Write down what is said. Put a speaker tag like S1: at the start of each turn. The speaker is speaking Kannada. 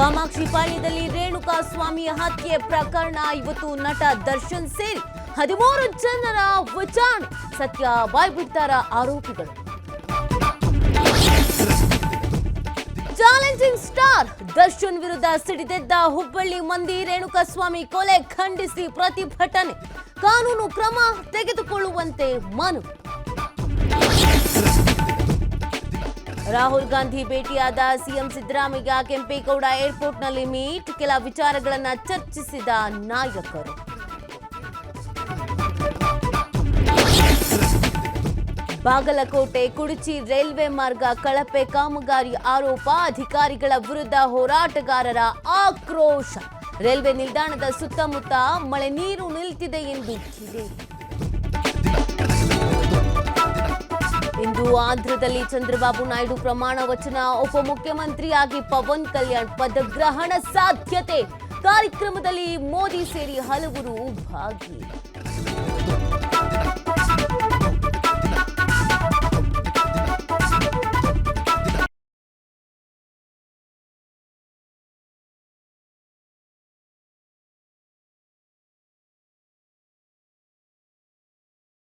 S1: ಕಾಮಾಕ್ಷಿ ಪಾಳ್ಯದಲ್ಲಿ ರೇಣುಕಾ ಸ್ವಾಮಿಯ ಹತ್ಯೆ ಪ್ರಕರಣ ಇವತ್ತು ನಟ ದರ್ಶನ್ ಸೇರಿ 13 ಜನರ ವಿಚಾರಣೆ. ಸತ್ಯ ಬಾಯ್ಬಿಡ್ತಾರ ಆರೋಪಿಗಳು. ಚಾಲೆಂಜಿಂಗ್ ಸ್ಟಾರ್ ದರ್ಶನ್ ವಿರುದ್ಧ ಸಿಡಿದೆದ್ದ ಹುಬ್ಬಳ್ಳಿ ಮಂದಿ. ರೇಣುಕಾ ಸ್ವಾಮಿ ಕೊಲೆ ಖಂಡಿಸಿ ಪ್ರತಿಭಟನೆ, ಕಾನೂನು ಕ್ರಮ ತೆಗೆದುಕೊಳ್ಳುವಂತೆ ಮನವಿ. ರಾಹುಲ್ ಗಾಂಧಿ ಭೇಟಿಯಾದ ಸಿಎಂ ಸಿದ್ದರಾಮಯ್ಯ. ಕೆಂಪೇಗೌಡ ಏರ್ಪೋರ್ಟ್ನಲ್ಲಿ ಮೀಟ್, ಕೆಲ ವಿಚಾರಗಳನ್ನು ಚರ್ಚಿಸಿದ ನಾಯಕರು. ಬಾಗಲಕೋಟೆ ಕುಡಚಿ ರೈಲ್ವೆ ಮಾರ್ಗ ಕಳಪೆ ಕಾಮಗಾರಿ ಆರೋಪ. ಅಧಿಕಾರಿಗಳ ವಿರುದ್ಧ ಹೋರಾಟಗಾರರ ಆಕ್ರೋಶ. ರೈಲ್ವೆ ನಿಲ್ದಾಣದ ಸುತ್ತಮುತ್ತ ಮಳೆ ನೀರು ನಿಲ್ತಿದೆ ಎಂದು ಕಿಡಿ. ಇಂದು ಆಂಧ್ರದಲ್ಲಿ ಚಂದ್ರಬಾಬು ನಾಯ್ಡು ಪ್ರಮಾಣ ವಚನ. ಉಪಮುಖ್ಯಮಂತ್ರಿಯಾಗಿ ಪವನ್ ಕಲ್ಯಾಣ್ ಪದಗ್ರಹಣ ಸಾಧ್ಯತೆ. ಕಾರ್ಯಕ್ರಮದಲ್ಲಿ ಮೋದಿ ಸೇರಿ ಹಲವರು ಭಾಗಿ.